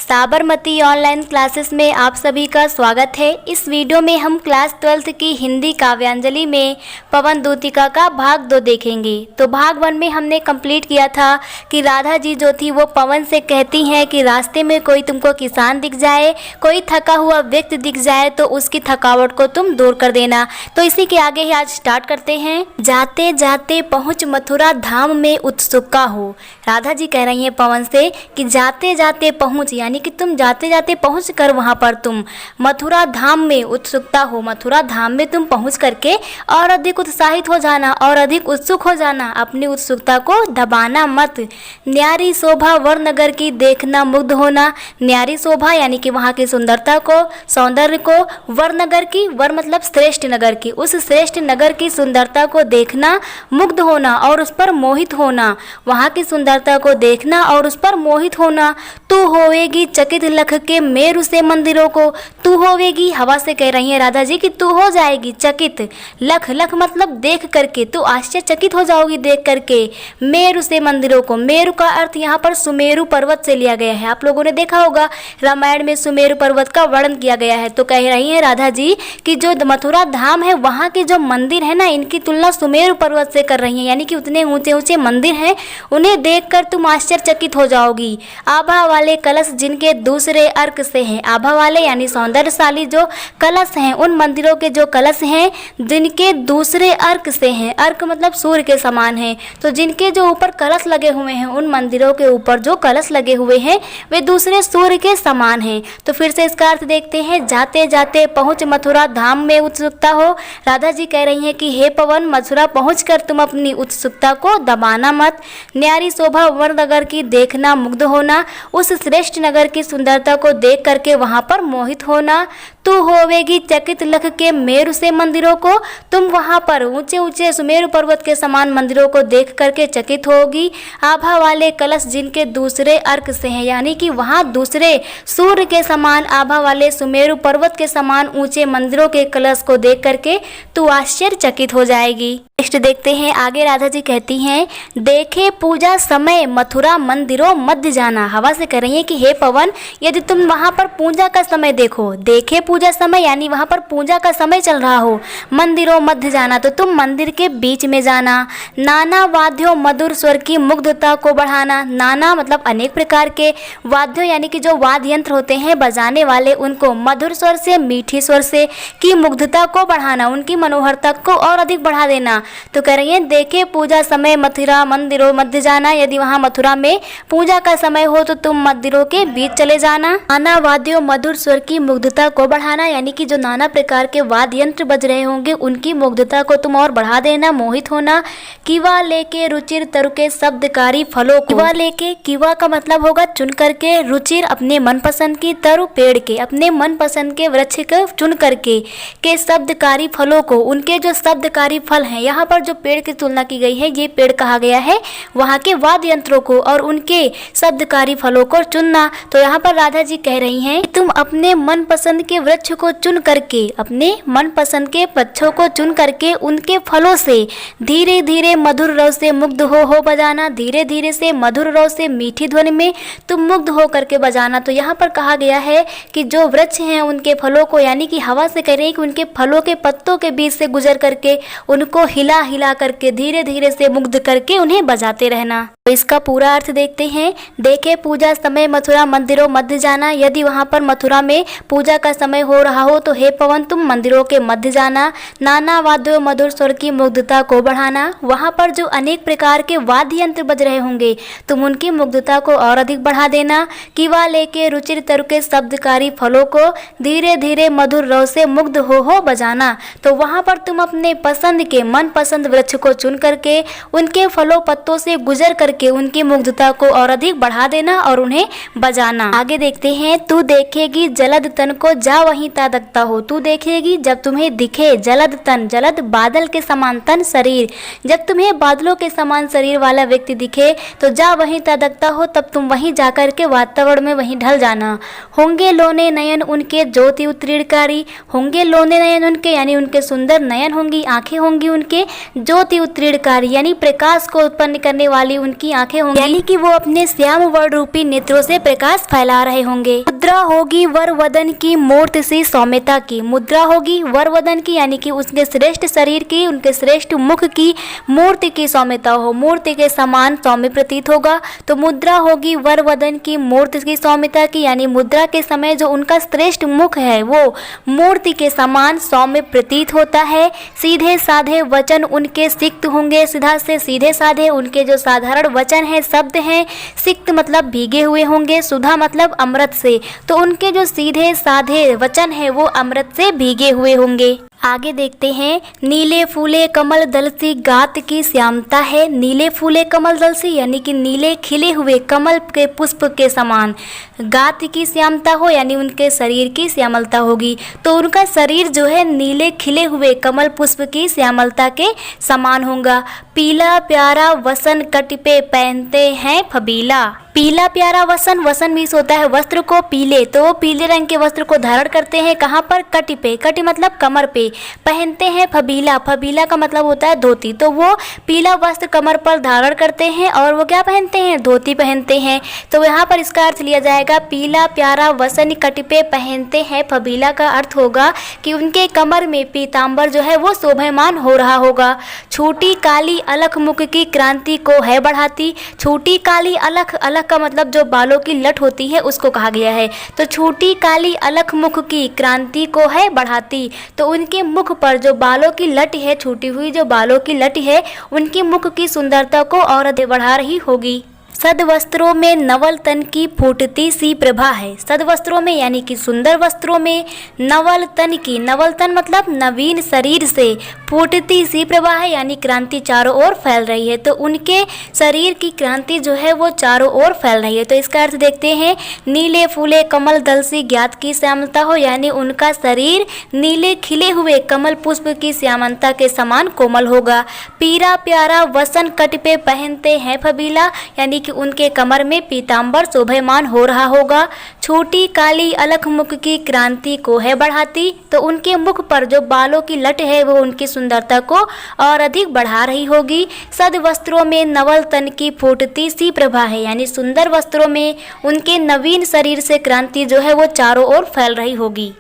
Sabarmati online classes में आप सभी का स्वागत है। इस वीडियो में हम क्लास 12th की हिंदी काव्यांजलि में पवन दूतिका का भाग 2 देखेंगे। तो भाग 1 में हमने कंप्लीट किया था कि राधा जी जो थी वो पवन से कहती हैं कि रास्ते में कोई तुमको किसान दिख जाए, कोई थका हुआ व्यक्ति दिख जाए तो उसकी थकावट को तुम दूर कर देना। तो इसी के आगे ही आज स्टार्ट करते हैं। जाते जाते पहुँच मथुरा धाम में उत्सुका हो। राधा जी कह रही हैं पवन से कि जाते जाते पहुँच, यानी कि तुम जाते जाते पहुँच कर वहाँ पर तुम मथुरा धाम में उत्सुकता हो। मथुरा धाम में तुम पहुँच करके और अधिक उत्साहित हो जाना और अधिक उत्सुक हो जाना। अपनी उत्सुकता को दबाना मत। न्यारी शोभा वर नगर की देखना मुग्ध होना। न्यारी शोभा यानी कि वहाँ की सुंदरता को, सौंदर्य को, वर नगर की, वर मतलब श्रेष्ठ नगर की, उस श्रेष्ठ नगर की सुंदरता को देखना मुग्ध होना और उस पर मोहित होना। वहाँ की सुंदरता को देखना और उस पर मोहित होना। तू होवेगी चकित लख के मेरु से मंदिरों को। तू होवेगी, हवा से कह रही है राधा जी कि तू हो जाएगी चकित। लख, लख मतलब देख करके, तू आश्चर्यचकित हो जाओगी देख करके मेरु से मंदिरों को। मेरु का अर्थ यहाँ पर सुमेरु पर्वत से लिया गया है। आप लोगों ने देखा होगा रामायण में सुमेरु पर्वत का वर्णन किया गया है। तो कह रही है राधा जी कि जो मथुरा धाम है वहाँ के जो मंदिर है ना, इनकी तुलना सुमेरु पर्वत से कर रही है, यानी कि उतने ऊंचे ऊंचे मंदिर हैं, उन्हें देखकर तुम आश्चर्यचकित हो जाओगी। आभा वाले कलश जिनके दूसरे अर्क से हैं, आभा वाले यानी सौंदर्यशाली जो कलश हैं, उन मंदिरों के जो कलश हैं जिनके दूसरे अर्क से हैं, अर्क मतलब सूर्य के समान हैं, तो जिनके जो ऊपर कलश लगे हुए हैं, उन मंदिरों के ऊपर जो कलश लगे हुए हैं वे दूसरे सूर्य के समान हैं। तो फिर से इसका अर्थ देखते हैं। जाते जाते पहुँच मथुरा धाम में उत्सुकता हो। राधा जी कह रही हैं कि हे पवन, मथुरा पहुँचकर तुम अपनी उत्सुकता को दबाना मत। न्यारी शोभा वर नगर की देखना मुग्ध होना, उस श्रेष्ठ नगर की सुंदरता को देख करके वहाँ पर मोहित होना। तू होवेगी चकित लख के मेरु से मंदिरों को। तुम वहाँ पर ऊंचे ऊंचे सुमेरु पर्वत के समान मंदिरों को देख करके चकित होगी। आभा वाले कलश जिनके दूसरे अर्क से हैं, यानी कि वहाँ दूसरे सूर्य के समान आभा वाले सुमेरु पर्वत के समान ऊंचे मंदिरों के कलश को देख करके तू आश्चर्यचकित हो जाएगी। नेक्स्ट देखते हैं आगे। राधा जी कहती हैं, देखे पूजा समय मथुरा मंदिरों मध्य जाना। हवा से कह रही है कि हे पवन, यदि तुम वहाँ पर पूजा का समय देखो, देखे पूजा समय यानी वहाँ पर पूजा का समय चल रहा हो, मंदिरों मध्य जाना तो तुम मंदिर के बीच में जाना। नाना वाद्यों मधुर स्वर की मुग्धता को बढ़ाना। नाना मतलब अनेक प्रकार के, वाद्यों यानी कि जो वाद्य यंत्र होते हैं बजाने वाले, उनको मधुर स्वर से, मीठी स्वर से, की मुग्धता को बढ़ाना, उनकी मनोहरता को और अधिक बढ़ा देना। तो कह रही है देखे पूजा समय मथुरा मंदिरों मध्य जाना। यदि वहाँ मथुरा में पूजा का समय हो तो तुम मंदिरों के बीच चले जाना। नाना वाद्यों मधुर स्वर की मुग्धता को बढ़ाना, यानी कि जो नाना प्रकार के वाद्य यंत्र बज रहे होंगे उनकी मुग्धता को तुम और बढ़ा देना, मोहित होना। किवा लेके रुचिर तरु के शब्दकारी फलों को। किवा लेके, किवा का मतलब होगा चुन करके, रुचिर अपने मनपसंद की, तरु पेड़ के, अपने मनपसंद के वृक्ष को चुन करके, के शब्दकारी फलों को, उनके जो शब्दकारी फल हैं, यहाँ पर जो पेड़ की तुलना की गई है ये पेड़ कहा गया है वहाँ के वाद्य यंत्रों को और उनके शब्दकारी फलों को चुनना। तो यहाँ पर राधा जी कह रही हैं कि तुम अपने मनपसंद के वृक्ष को चुन करके, अपने मनपसंद के पक्षों को चुन करके उनके फलों से धीरे धीरे मधुर रव से मुग्ध हो बजाना। धीरे धीरे से मधुर रव से मीठी ध्वनि में तुम मुग्ध हो करके बजाना। तो यहाँ पर कहा गया है कि जो वृक्ष हैं उनके फलों को, यानी कि हवा से कह रही है कि उनके फलों के पत्तों के बीच से गुजर करके उनको हिला हिला करके धीरे धीरे से मुग्ध करके उन्हें बजाते रहना। तो इसका पूरा अर्थ देखते हैं। देखे पूजा समय मथुरा मंदिरों मध्य जाना। यदि वहाँ पर मथुरा में पूजा का समय हो रहा हो तो हे पवन तुम मंदिरों के मध्य जाना। नाना वाद्यों मधुर स्वर की मुग्धता को बढ़ाना। वहाँ पर जो अनेक प्रकार के वाद्य यंत्र बज रहे होंगे तुम उनकी मुग्धता को और अधिक बढ़ा देना। किवा लेके रुचिर तरु के शब्दकारी फलों को धीरे धीरे मधुर रव से मुग्ध हो बजाना। तो वहाँ पर तुम अपने पसंद के, मन पसंद वृक्ष को चुन करके उनके फलों पत्तों से गुजर करके उनकी मुग्धता को और अधिक बढ़ा देना और उन्हें बजाना। आगे देखते हैं। तू देखेगी जलद तन को जा वहीं तादकता हो। तू देखेगी जब तुम्हें दिखे जलद तन, जलद बादल के समान तन शरीर, जब तुम्हें बादलों के समान शरीर वाला व्यक्ति दिखे तो जा वहीं तादकता हो, तब तुम वहीं जाकर के वातावरण में वहीं ढल जाना। होंगे लोने नयन उनके ज्योति उत्तीर्णकारी। होंगे लोने नयन उनके यानी उनके सुंदर नयन होंगी, आंखें होंगी उनके, ज्योति उत्तीर्णकारी यानी प्रकाश को उत्पन्न करने वाली उनकी की आंखें होंगी, यानी कि वो अपने श्याम वर्ण रूपी नेत्रों से प्रकाश फैला रहे होंगे। मुद्रा होगी वर वदन की मूर्ति सी सौम्यता की। मुद्रा होगी वर वदन की, यानी कि उसके श्रेष्ठ शरीर की, उनके श्रेष्ठ मुख की मूर्ति की सौम्यता हो, मूर्ति के समान सौम्य प्रतीत होगा। तो मुद्रा होगी वर वदन की मूर्ति की सौम्यता की, यानी मुद्रा के समय जो उनका श्रेष्ठ मुख है वो मूर्ति के समान सौम्य प्रतीत होता है। सीधे साधे वचन उनके सिक्त होंगे, सीधा से सीधे साधे उनके जो साधारण वचन है, शब्द हैं, सिक्त मतलब भीगे हुए होंगे, सुधा मतलब अमृत से, तो उनके जो सीधे साधे वचन है वो अमृत से भीगे हुए होंगे। आगे देखते हैं, नीले फूले कमल दल सी गात की श्यामता है। नीले फूले कमल दल सी, यानी कि नीले खिले हुए कमल के पुष्प के समान गात की श्यामता हो, यानी उनके शरीर की श्यामलता होगी। तो उनका शरीर जो है नीले खिले हुए कमल पुष्प की श्यामलता के समान होगा। पीला प्यारा वसन कट पे पहनते हैं फबीला। पीला प्यारा वसन, वसन मीन्स होता है वस्त्र को पीले, तो वो पीले रंग के वस्त्र को धारण करते हैं। कहाँ पर? कटी पे, कटी मतलब कमर पे। पहनते हैं फबीला, फबीला का मतलब होता है धोती, तो वो पीला वस्त्र कमर पर धारण करते हैं और वो क्या पहनते हैं? धोती पहनते हैं। तो यहाँ पर इसका अर्थ लिया जाएगा पीला प्यारा वसन कट पे पहनते हैं फबीला का अर्थ होगा कि उनके कमर में पीताम्बर जो है वो शोभायमान हो रहा होगा। छोटी काली अलख मुख की क्रांति को है बढ़ाती। छोटी काली अलख, अलख का मतलब जो बालों की लट होती है उसको कहा गया है। तो छोटी काली अलख मुख की क्रांति को है बढ़ाती, तो उनके मुख पर जो बालों की लट है, छूटी हुई जो बालों की लट है, उनके मुख की सुंदरता को और अधिक बढ़ा रही होगी। सद वस्त्रों में नवल तन की फूटती सी प्रभा है। सद वस्त्रों में यानी कि सुंदर वस्त्रों में नवल तन की, नवल तन मतलब नवीन शरीर से, फूटती सी प्रभा है यानी क्रांति चारों ओर फैल रही है। तो उनके शरीर की क्रांति जो है वो चारों ओर फैल रही है। तो इसका अर्थ देखते हैं, नीले फूले कमल दल सी ज्ञात की श्यामलता हो, यानी उनका शरीर नीले खिले हुए कमल पुष्प की श्यामलता के समान कोमल होगा। पीरा प्यारा वसन कट पे पहनते हैं फबीला, यानी उनके कमर में पीताम्बर शोभायमान हो रहा होगा। छोटी काली अलख मुख की क्रांति को है बढ़ाती, तो उनके मुख पर जो बालों की लट है वो उनकी सुंदरता को और अधिक बढ़ा रही होगी। सद वस्त्रों में नवल तन की फूटती सी प्रभा है, यानी सुंदर वस्त्रों में उनके नवीन शरीर से क्रांति जो है वो चारों ओर फैल रही होगी।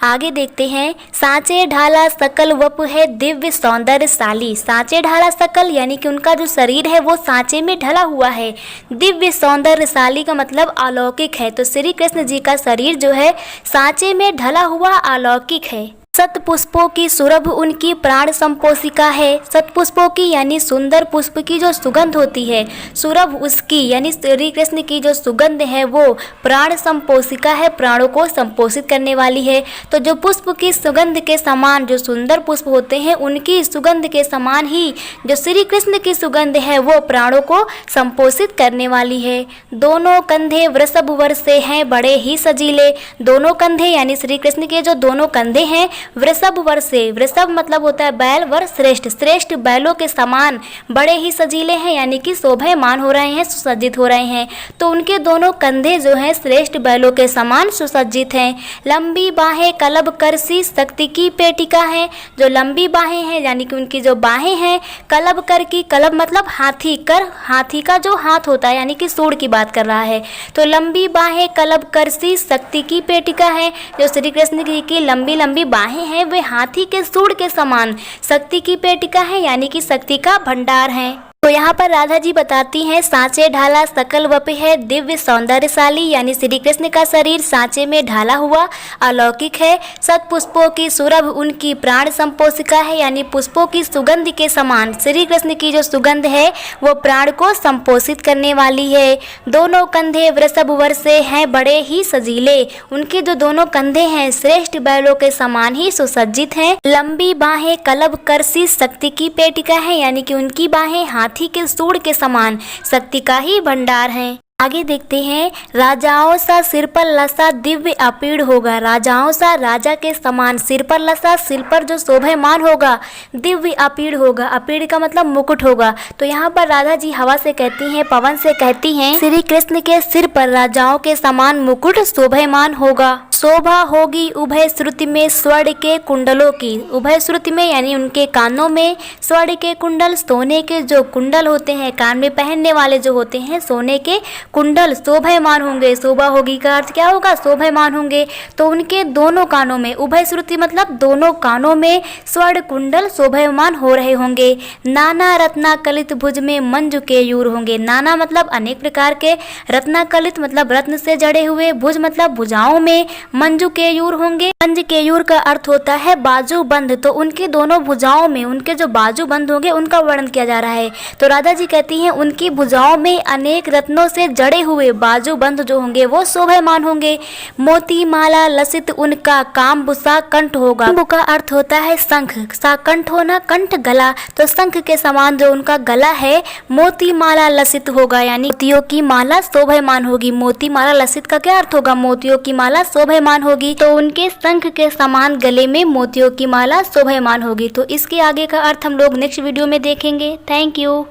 आगे देखते हैं, सांचे ढाला सकल वप है दिव्य सौंदर्यशाली। सांचे ढाला सकल यानी कि उनका जो शरीर है वो सांचे में ढला हुआ है। दिव्य सौंदर्यशाली का मतलब अलौकिक है। तो श्री कृष्ण जी का शरीर जो है सांचे में ढला हुआ अलौकिक है। सत पुष्पों की सुरभ उनकी प्राण संपोषिका है। सत पुष्पों की यानी सुंदर पुष्प की जो सुगंध होती है, सुरभ उसकी यानी श्री कृष्ण की जो सुगंध है वो प्राण संपोषिका है, प्राणों को संपोषित करने वाली है। तो जो पुष्प की सुगंध के समान जो सुंदर पुष्प होते हैं, उनकी सुगंध के समान ही जो श्री कृष्ण की सुगंध है वो प्राणों को संपोषित करने वाली है। दोनों कंधे वृषभ वर से हैं बड़े ही सजीले। दोनों कंधे यानी श्री कृष्ण के जो दोनों कंधे हैं वृषभ वर से, वृषभ मतलब होता है बैल, वर श्रेष्ठ, श्रेष्ठ बैलों के समान बड़े ही सजीले हैं, यानी कि शोभायमान हो रहे हैं, सुसज्जित हो रहे हैं। तो उनके दोनों कंधे जो हैं श्रेष्ठ बैलों के समान सुसज्जित हैं। लंबी बाहें कलब करसी शक्ति की पेटिका हैं। जो लंबी बाहें हैं यानी कि उनकी जो बाहें हैं कलब कर की, कलब मतलब हाथी, कर हाथी का जो हाथ होता है यानी कि सूंड की बात कर रहा है। तो लंबी बाहें कलब करसी शक्ति की पेटिका है। जो श्री कृष्ण जी की लंबी लंबी बाहें हैं वे हाथी के सूंड के समान शक्ति की पेटिका है, यानी कि शक्ति का भंडार है। तो यहाँ पर राधा जी बताती हैं, सांचे ढाला सकल वप है दिव्य सौंदर्यशाली, यानी श्री कृष्ण का शरीर सांचे में ढाला हुआ अलौकिक है। सत पुष्पों की सुरभ उनकी प्राण संपोषिका है, यानी पुष्पों की सुगंध के समान श्री कृष्ण की जो सुगंध है वो प्राण को संपोषित करने वाली है। दोनों कंधे वृषभ वर से हैं बड़े ही सजीले। उनके जो दोनों कंधे हैं श्रेष्ठ बैलों के समान ही सुसज्जित हैं। लंबी बाहें कलब करसी शक्ति की पेटिका है, यानी कि उनकी बाहें हाथी के सूंड के समान शक्ति का ही भंडार है। आगे देखते हैं, राजाओं सा सिर पर लसा दिव्य अपीड़ होगा। राजाओं सा राजा के समान सिर पर लसा, सिर पर जो शोभायमान होगा दिव्य अपीड़ होगा। अपीड़ का मतलब मुकुट होगा। तो यहाँ पर राधा जी हवा से कहती हैं, पवन से कहती हैं, श्री कृष्ण के सिर पर राजाओं के समान मुकुट शोभायमान होगा। शोभा होगी उभय श्रुति में स्वर्ण के कुंडलों की। उभय श्रुति में यानी उनके कानों में स्वर्ण के कुंडल, सोने के जो कुंडल होते हैं, कान में पहनने वाले जो होते हैं सोने के कुंडल शोभायमान होंगे। शोभा होगी का अर्थ क्या होगा? शोभायमान होंगे। तो उनके दोनों कानों में, उभय श्रुति मतलब दोनों कानों में स्वर्ण कुंडल शोभायमान हो रहे होंगे। नाना रत्नाकलित भुज में मंजू केयूर होंगे। नाना मतलब अनेक प्रकार के, रत्नाकलित मतलब रत्न से जड़े हुए, भुज मतलब भुजाओं में, मंजू केयूर होंगे। मंज केयूर का अर्थ होता है बाजू बंद। तो उनकी दोनों भुजाओं में उनके जो बाजू बंद होंगे उनका वर्णन किया जा रहा है। तो राधा जी कहती हैं उनकी भुजाओं में अनेक रत्नों से जड़े हुए बाजू बंद जो होंगे वो शोभायमान होंगे। मोती माला लसित उनका कामबुसा कंठ होगा। कामबु का अर्थ होता है शंख, सा कंठ होना, कंठ गला, तो शंख के समान जो उनका गला है मोती माला लसित होगा, यानी मोतियों की माला शोभायमान होगी। मोती माला लसित का क्या अर्थ होगा? मोतियों की माला शोभायमान होगी। तो उनके शंख के समान गले में मोतियों की माला शोभायमान होगी। तो इसके आगे का अर्थ हम लोग नेक्स्ट वीडियो में देखेंगे। Thank you.